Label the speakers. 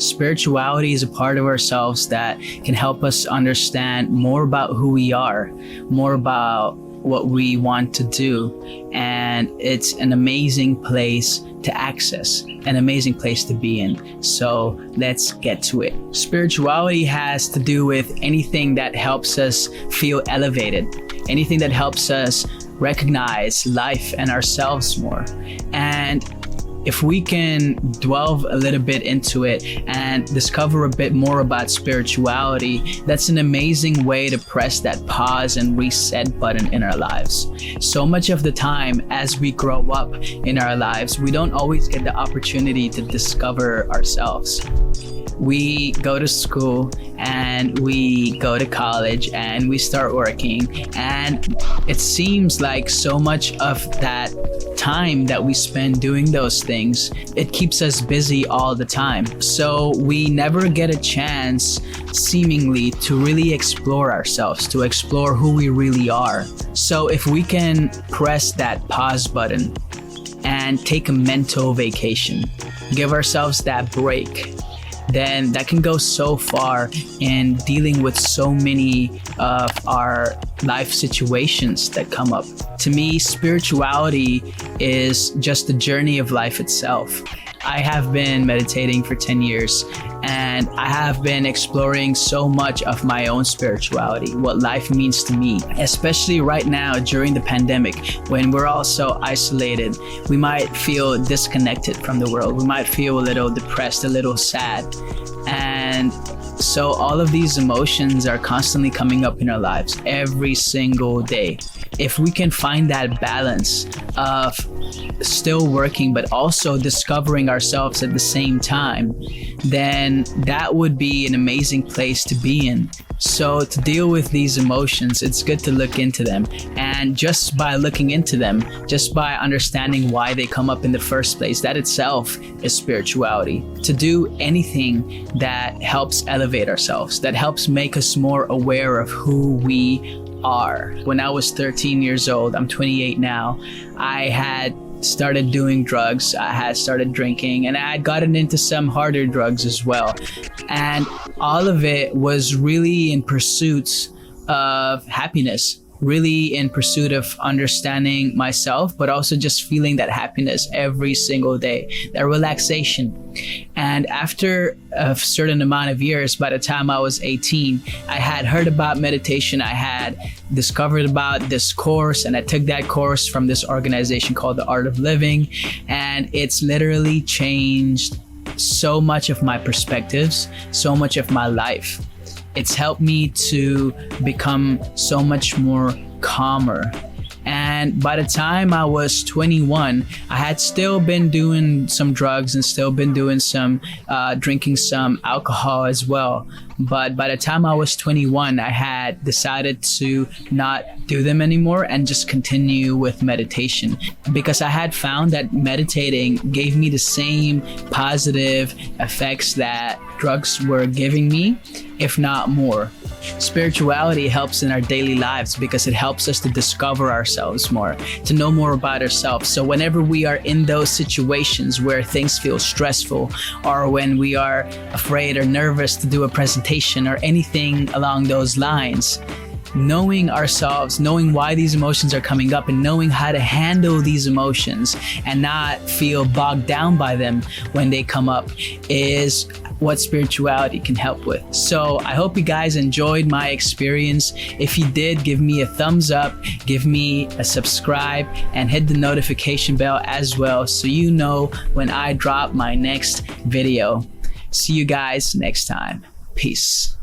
Speaker 1: Spirituality is a part of ourselves that can help us understand more about who we are, more about what we want to do. And it's an amazing place to access, an amazing place to be in. So let's get to it. Spirituality has to do with anything that helps us feel elevated, anything that helps us recognize life and ourselves more. And if we can delve a little bit into it and discover a bit more about spirituality, that's an amazing way to press that pause and reset button in our lives. So much of the time as we grow up in our lives, we don't always get the opportunity to discover ourselves. We go to school and we go to college and we start working, and it seems like so much of that time that we spend doing those things, it keeps us busy all the time. So we never get a chance, seemingly, to really explore ourselves, to explore who we really are. So if we can press that pause button and take a mental vacation, give ourselves that break, then that can go so far in dealing with so many of our life situations that come up. To me, spirituality is just the journey of life itself. I have been meditating for 10 years and I have been exploring so much of my own spirituality, what life means to me, especially right now during the pandemic when we're all so isolated. We might feel disconnected from the world. We might feel a little depressed, a little sad. And so all of these emotions are constantly coming up in our lives every single day. If we can find that balance of still working but also discovering ourselves at the same time, then that would be an amazing place to be in. So to deal with these emotions, it's good to look into them. And just by looking into them, just by understanding why they come up in the first place, that itself is spirituality. To do anything that helps elevate ourselves, that helps make us more aware of who we are. When I was 13 years old, I'm 28 now, I had started doing drugs, I had started drinking, and I had gotten into some harder drugs as well. And all of it was really in pursuit of happiness, really in pursuit of understanding myself, but also just feeling that happiness every single day, that relaxation. And after a certain amount of years, by the time I was 18, I had heard about meditation. I had discovered about this course, and I took that course from this organization called The Art of Living. And it's literally changed so much of my perspectives, so much of my life. It's helped me to become so much more calmer. And by the time I was 21, I had still been doing some drugs and still been doing some drinking some alcohol as well. But by the time I was 21, I had decided to not do them anymore and just continue with meditation, because I had found that meditating gave me the same positive effects that drugs were giving me, if not more. Spirituality helps in our daily lives because it helps us to discover ourselves more, to know more about ourselves. So whenever we are in those situations where things feel stressful, or when we are afraid or nervous to do a presentation or anything along those lines, knowing ourselves, knowing why these emotions are coming up, and knowing how to handle these emotions and not feel bogged down by them when they come up is what spirituality can help with. So I hope you guys enjoyed my experience. If you did, give me a thumbs up, give me a subscribe, and hit the notification bell as well so you know when I drop my next video. See you guys next time. Peace.